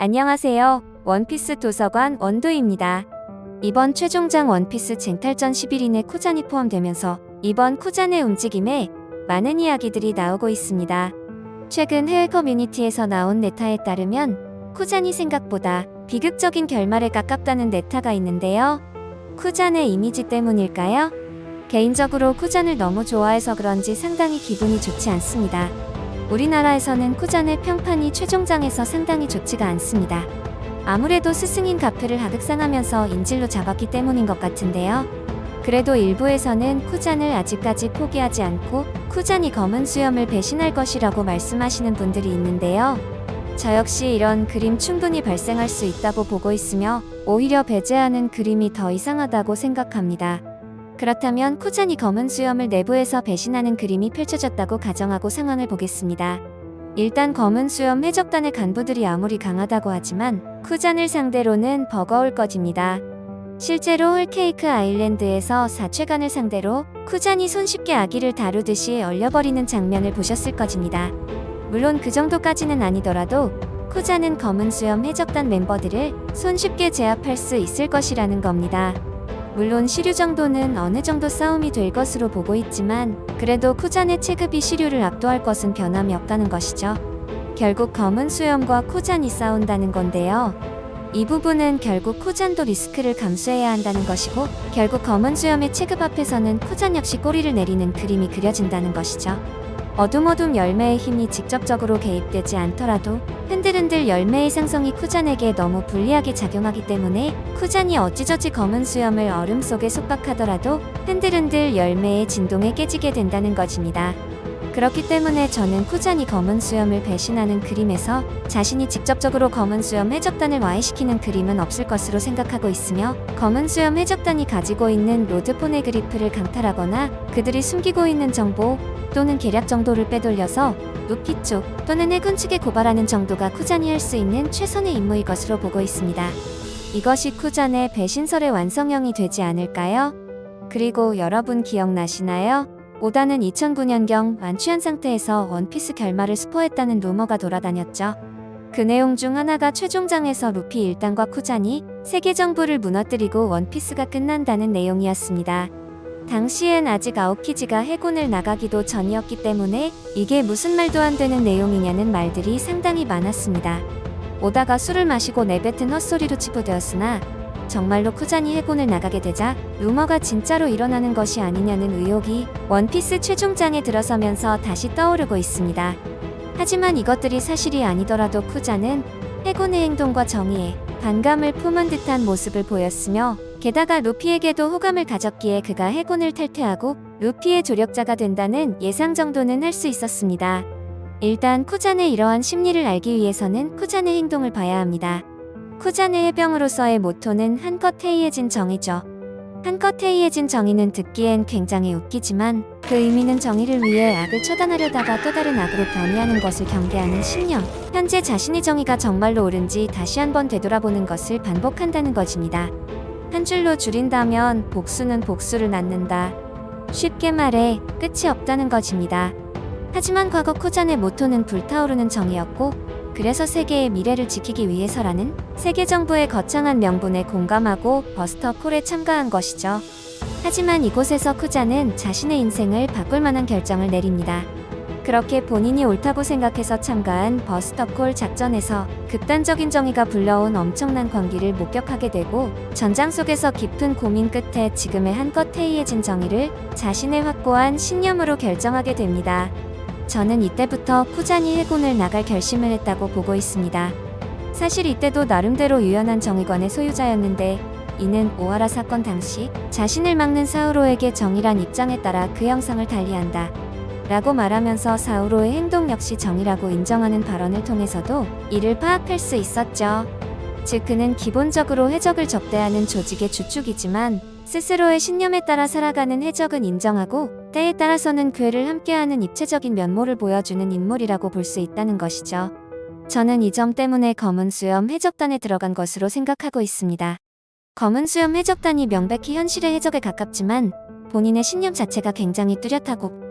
안녕하세요. 원피스 도서관 원도입니다. 이번 최종장 원피스 쟁탈전 11인에 쿠잔이 포함되면서 이번 쿠잔의 움직임에 많은 이야기들이 나오고 있습니다. 최근 해외 커뮤니티에서 나온 네타에 따르면 쿠잔이 생각보다 비극적인 결말에 가깝다는 네타가 있는데요. 쿠잔의 이미지 때문일까요? 개인적으로 쿠잔을 너무 좋아해서 그런지 상당히 기분이 좋지 않습니다. 우리나라에서는 쿠잔의 평판이 최종장에서 상당히 좋지가 않습니다. 아무래도 스승인 가프를 하극상하면서 인질로 잡았기 때문인 것 같은데요. 그래도 일부에서는 쿠잔을 아직까지 포기하지 않고 쿠잔이 검은 수염을 배신할 것이라고 말씀하시는 분들이 있는데요. 저 역시 이런 그림 충분히 발생할 수 있다고 보고 있으며 오히려 배제하는 그림이 더 이상하다고 생각합니다. 그렇다면 쿠잔이 검은 수염을 내부에서 배신하는 그림이 펼쳐졌다고 가정하고 상황을 보겠습니다. 일단 검은 수염 해적단의 간부들이 아무리 강하다고 하지만 쿠잔을 상대로는 버거울 것입니다. 실제로 홀케이크 아일랜드에서 사최간을 상대로 쿠잔이 손쉽게 아기를 다루듯이 얼려버리는 장면을 보셨을 것입니다. 물론 그 정도까지는 아니더라도 쿠잔은 검은 수염 해적단 멤버들을 손쉽게 제압할 수 있을 것이라는 겁니다. 물론 시류 정도는 어느 정도 싸움이 될 것으로 보고 있지만 그래도 쿠잔의 체급이 시류를 압도할 것은 변함이 없다는 것이죠. 결국 검은 수염과 쿠잔이 싸운다는 건데요. 이 부분은 결국 쿠잔도 리스크를 감수해야 한다는 것이고 결국 검은 수염의 체급 앞에서는 쿠잔 역시 꼬리를 내리는 그림이 그려진다는 것이죠. 어둠어둠 열매의 힘이 직접적으로 개입되지 않더라도 흔들흔들 열매의 상성이 쿠잔에게 너무 불리하게 작용하기 때문에 쿠잔이 어찌저찌 검은 수염을 얼음 속에 속박하더라도 흔들흔들 열매의 진동에 깨지게 된다는 것입니다. 그렇기 때문에 저는 쿠잔이 검은 수염을 배신하는 그림에서 자신이 직접적으로 검은 수염 해적단을 와해시키는 그림은 없을 것으로 생각하고 있으며 검은 수염 해적단이 가지고 있는 로드 포네그리프를 강탈하거나 그들이 숨기고 있는 정보 또는 계략 정도를 빼돌려서 루피 쪽 또는 해군 측에 고발하는 정도가 쿠잔이 할 수 있는 최선의 임무일 것으로 보고 있습니다. 이것이 쿠잔의 배신설의 완성형이 되지 않을까요? 그리고 여러분 기억나시나요? 오다는 2009년경 만취한 상태에서 원피스 결말을 스포했다는 루머가 돌아다녔죠. 그 내용 중 하나가 최종장에서 루피 1단과 쿠잔이 세계 정부를 무너뜨리고 원피스가 끝난다는 내용이었습니다. 당시엔 아직 아오키지가 해군을 나가기도 전이었기 때문에 이게 무슨 말도 안 되는 내용이냐는 말들이 상당히 많았습니다. 오다가 술을 마시고 내뱉은 헛소리로 치부되었으나 정말로 쿠잔이 해군을 나가게 되자 루머가 진짜로 일어나는 것이 아니냐는 의혹이 원피스 최종장에 들어서면서 다시 떠오르고 있습니다. 하지만 이것들이 사실이 아니더라도 쿠잔은 해군의 행동과 정의에 반감을 품은 듯한 모습을 보였으며 게다가 루피에게도 호감을 가졌기에 그가 해군을 탈퇴하고 루피의 조력자가 된다는 예상 정도는 할 수 있었습니다. 일단 쿠잔의 이러한 심리를 알기 위해서는 쿠잔의 행동을 봐야 합니다. 쿠잔의 해병으로서의 모토는 한껏 해이해진 정의죠. 한껏 해이해진 정의는 듣기엔 굉장히 웃기지만 그 의미는 정의를 위해 악을 처단하려다가 또 다른 악으로 변이하는 것을 경계하는 신념. 현재 자신의 정의가 정말로 옳은지 다시 한번 되돌아보는 것을 반복한다는 것입니다. 한 줄로 줄인다면 복수는 복수를 낳는다. 쉽게 말해 끝이 없다는 것입니다. 하지만 과거 쿠잔의 모토는 불타오르는 정의였고 그래서 세계의 미래를 지키기 위해서라는 세계 정부의 거창한 명분에 공감하고 버스터 콜에 참가한 것이죠. 하지만 이곳에서 쿠잔은 자신의 인생을 바꿀 만한 결정을 내립니다. 그렇게 본인이 옳다고 생각해서 참가한 버스터콜 작전에서 극단적인 정의가 불러온 엄청난 광기를 목격하게 되고 전장 속에서 깊은 고민 끝에 지금의 한껏 해이해진 정의를 자신의 확고한 신념으로 결정하게 됩니다. 저는 이때부터 쿠잔이 해군을 나갈 결심을 했다고 보고 있습니다. 사실 이때도 나름대로 유연한 정의관의 소유자였는데 이는 오하라 사건 당시 자신을 막는 사우로에게 정의란 입장에 따라 그 형상을 달리한다 라고 말하면서 사우로의 행동 역시 정의라고 인정하는 발언을 통해서도 이를 파악할 수 있었죠. 즉 그는 기본적으로 해적을 접대하는 조직의 주축이지만 스스로의 신념에 따라 살아가는 해적은 인정하고 때에 따라서는 그를 함께하는 입체적인 면모를 보여주는 인물이라고 볼 수 있다는 것이죠. 저는 이 점 때문에 검은 수염 해적단에 들어간 것으로 생각하고 있습니다. 검은 수염 해적단이 명백히 현실의 해적에 가깝지만 본인의 신념 자체가 굉장히 뚜렷하고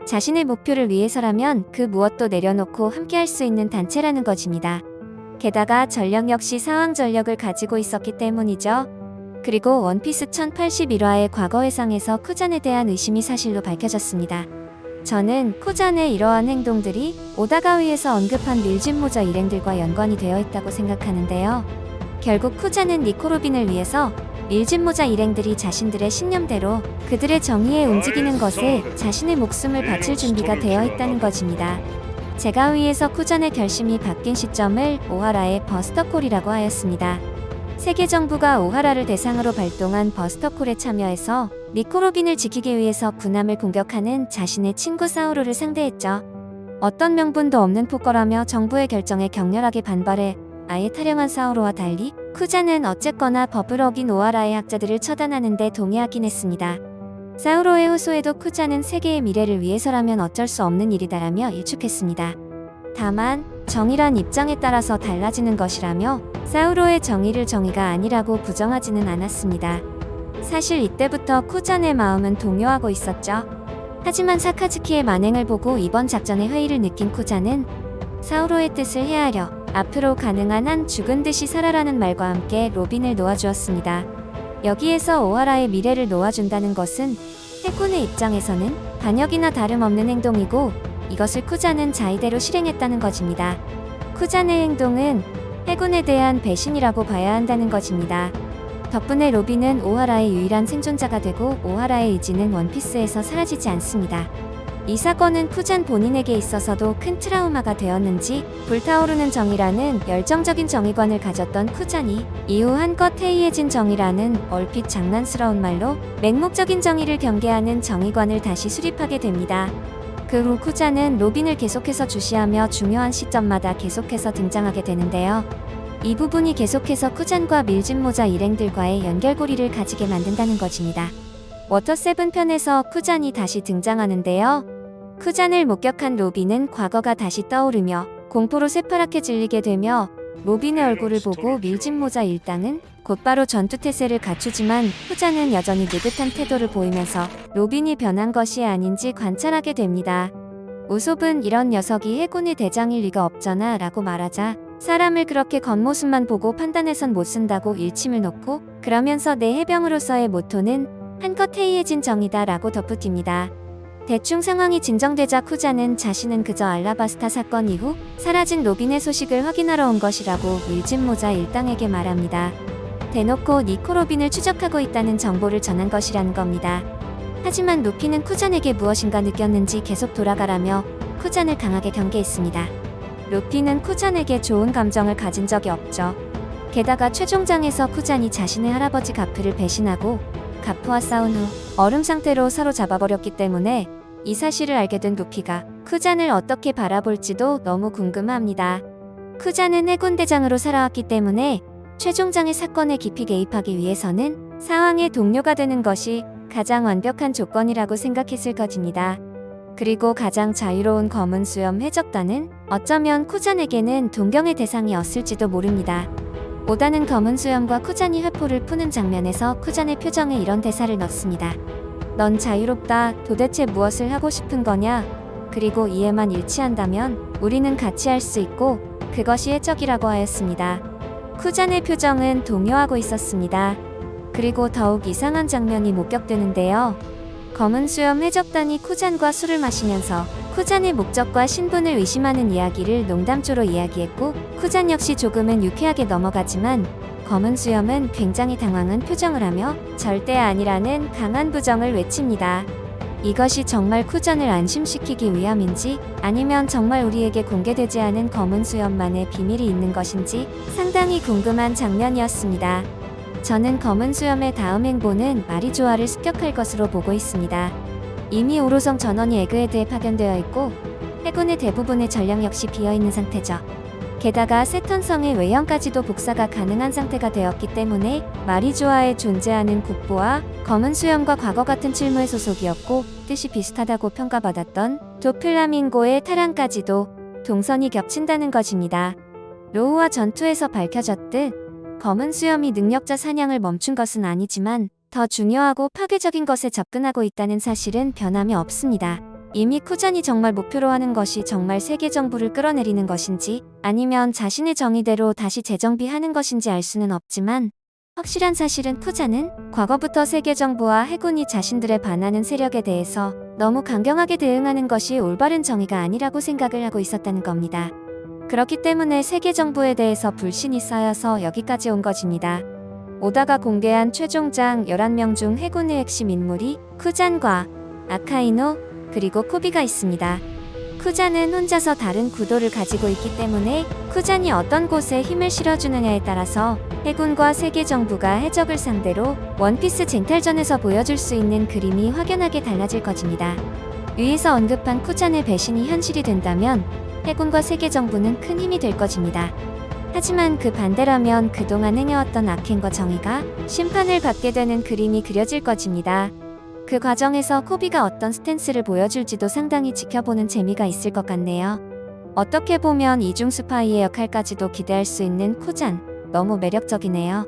자신의 목표를 위해서라면 그 무엇도 내려놓고 함께할 수 있는 단체라는 것입니다. 게다가 전력 역시 사왕 전력을 가지고 있었기 때문이죠. 그리고 원피스 1081화의 과거 회상에서 쿠잔에 대한 의심이 사실로 밝혀졌습니다. 저는 쿠잔의 이러한 행동들이 오다가위에서 언급한 밀짚모자 일행들과 연관이 되어 있다고 생각하는데요. 결국 쿠잔은 니코 로빈을 위해서 밀짚모자 일행들이 자신들의 신념대로 그들의 정의에 움직이는 것에 자신의 목숨을 바칠 준비가 되어 있다는 것입니다. 제가 위에서 쿠잔의 결심이 바뀐 시점을 오하라의 버스터콜이라고 하였습니다. 세계 정부가 오하라를 대상으로 발동한 버스터콜에 참여해서 니코 로빈을 지키기 위해서 군함을 공격하는 자신의 친구 사우로를 상대했죠. 어떤 명분도 없는 포커라며 정부의 결정에 격렬하게 반발해 아예 탈영한 사우로와 달리 쿠잔은 어쨌거나 법을 어긴 오하라의 학자들을 처단하는 데 동의하긴 했습니다. 사우로의 호소에도 쿠잔은 세계의 미래를 위해서라면 어쩔 수 없는 일이다라며 일축했습니다. 다만 정의란 입장에 따라서 달라지는 것이라며 사우로의 정의를 정의가 아니라고 부정하지는 않았습니다. 사실 이때부터 쿠잔의 마음은 동요하고 있었죠. 하지만 사카즈키의 만행을 보고 이번 작전의 회의를 느낀 쿠잔은 사우로의 뜻을 헤아려 앞으로 가능한 한 죽은 듯이 살아라는 말과 함께 로빈을 놓아주었습니다. 여기에서 오하라의 미래를 놓아준다는 것은 해군의 입장에서는 반역이나 다름없는 행동이고 이것을 쿠잔은 자의대로 실행했다는 것입니다. 쿠잔의 행동은 해군에 대한 배신이라고 봐야 한다는 것입니다. 덕분에 로빈은 오하라의 유일한 생존자가 되고 오하라의 의지는 원피스에서 사라지지 않습니다. 이 사건은 쿠잔 본인에게 있어서도 큰 트라우마가 되었는지 불타오르는 정의라는 열정적인 정의관을 가졌던 쿠잔이 이후 한껏 해이해진 정의라는 얼핏 장난스러운 말로 맹목적인 정의를 경계하는 정의관을 다시 수립하게 됩니다. 그 후 쿠잔은 로빈을 계속해서 주시하며 중요한 시점마다 계속해서 등장하게 되는데요. 이 부분이 계속해서 쿠잔과 밀짚모자 일행들과의 연결고리를 가지게 만든다는 것입니다. 워터7 편에서 쿠잔이 다시 등장하는데요. 쿠잔을 목격한 로빈은 과거가 다시 떠오르며 공포로 새파랗게 질리게 되며 로빈의 얼굴을 보고 밀짚모자 일당은 곧바로 전투태세를 갖추지만 쿠잔은 여전히 느긋한 태도를 보이면서 로빈이 변한 것이 아닌지 관찰하게 됩니다. 우솝은 이런 녀석이 해군의 대장일 리가 없잖아 라고 말하자 사람을 그렇게 겉모습만 보고 판단해선 못 쓴다고 일침을 놓고 그러면서 내 해병으로서의 모토는 한껏 해이해진 정의다 라고 덧붙입니다. 대충 상황이 진정되자 쿠잔은 자신은 그저 알라바스타 사건 이후 사라진 로빈의 소식을 확인하러 온 것이라고 밀짚모자 일당에게 말합니다. 대놓고 니코 로빈을 추적하고 있다는 정보를 전한 것이라는 겁니다. 하지만 루피는 쿠잔에게 무엇인가 느꼈는지 계속 돌아가라며 쿠잔을 강하게 경계했습니다. 루피는 쿠잔에게 좋은 감정을 가진 적이 없죠. 게다가 최종장에서 쿠잔이 자신의 할아버지 가프를 배신하고 가프와 싸운 후 얼음 상태로 사로잡아버렸기 때문에 이 사실을 알게 된 루피가 쿠잔을 어떻게 바라볼지도 너무 궁금합니다. 쿠잔은 해군대장으로 살아왔기 때문에 최종장의 사건에 깊이 개입하기 위해서는 사왕의 동료가 되는 것이 가장 완벽한 조건이라고 생각했을 것입니다. 그리고 가장 자유로운 검은 수염 해적단은 어쩌면 쿠잔에게는 동경의 대상이었을지도 모릅니다. 오다는 검은 수염과 쿠잔이 회포를 푸는 장면에서 쿠잔의 표정에 이런 대사를 넣습니다. 넌 자유롭다. 도대체 무엇을 하고 싶은 거냐? 그리고 이에만 일치한다면 우리는 같이 할 수 있고 그것이 해적이라고 하였습니다. 쿠잔의 표정은 동요하고 있었습니다. 그리고 더욱 이상한 장면이 목격되는데요. 검은 수염 해적단이 쿠잔과 술을 마시면서 쿠잔의 목적과 신분을 의심하는 이야기를 농담조로 이야기했고 쿠잔 역시 조금은 유쾌하게 넘어가지만 검은 수염은 굉장히 당황한 표정을 하며 절대 아니라는 강한 부정을 외칩니다. 이것이 정말 쿠잔을 안심시키기 위함인지 아니면 정말 우리에게 공개되지 않은 검은 수염만의 비밀이 있는 것인지 상당히 궁금한 장면이었습니다. 저는 검은 수염의 다음 행보는 마리조아를 습격할 것으로 보고 있습니다. 이미 오로성 전원이 에그헤드에 파견되어 있고 해군의 대부분의 전력 역시 비어있는 상태죠. 게다가 세턴성의 외형까지도 복사가 가능한 상태가 되었기 때문에 마리조아에 존재하는 국보와 검은 수염과 과거 같은 칠무의 소속이었고 뜻이 비슷하다고 평가받았던 도플라밍고의 타랑까지도 동선이 겹친다는 것입니다. 로우와 전투에서 밝혀졌듯 검은 수염이 능력자 사냥을 멈춘 것은 아니지만 더 중요하고 파괴적인 것에 접근하고 있다는 사실은 변함이 없습니다. 이미 쿠잔이 정말 목표로 하는 것이 정말 세계 정부를 끌어내리는 것인지 아니면 자신의 정의대로 다시 재정비하는 것인지 알 수는 없지만 확실한 사실은 쿠잔은 과거부터 세계 정부와 해군이 자신들에 반하는 세력에 대해서 너무 강경하게 대응하는 것이 올바른 정의가 아니라고 생각을 하고 있었다는 겁니다. 그렇기 때문에 세계 정부에 대해서 불신이 쌓여서 여기까지 온 것입니다. 오다가 공개한 최종장 11명 중 해군의 핵심 인물이 쿠잔과 아카이노 그리고 코비가 있습니다. 쿠잔은 혼자서 다른 구도를 가지고 있기 때문에 쿠잔이 어떤 곳에 힘을 실어주느냐에 따라서 해군과 세계 정부가 해적을 상대로 원피스 쟁탈전에서 보여줄 수 있는 그림이 확연하게 달라질 것입니다. 위에서 언급한 쿠잔의 배신이 현실이 된다면 해군과 세계 정부는 큰 힘이 될 것입니다. 하지만 그 반대라면 그동안 행해왔던 악행과 정의가 심판을 받게 되는 그림이 그려질 것입니다. 그 과정에서 코비가 어떤 스탠스를 보여줄지도 상당히 지켜보는 재미가 있을 것 같네요. 어떻게 보면 이중 스파이의 역할까지도 기대할 수 있는 쿠잔, 너무 매력적이네요.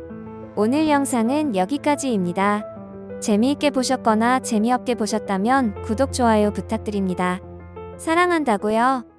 오늘 영상은 여기까지입니다. 재미있게 보셨거나 재미없게 보셨다면 구독, 좋아요 부탁드립니다. 사랑한다고요.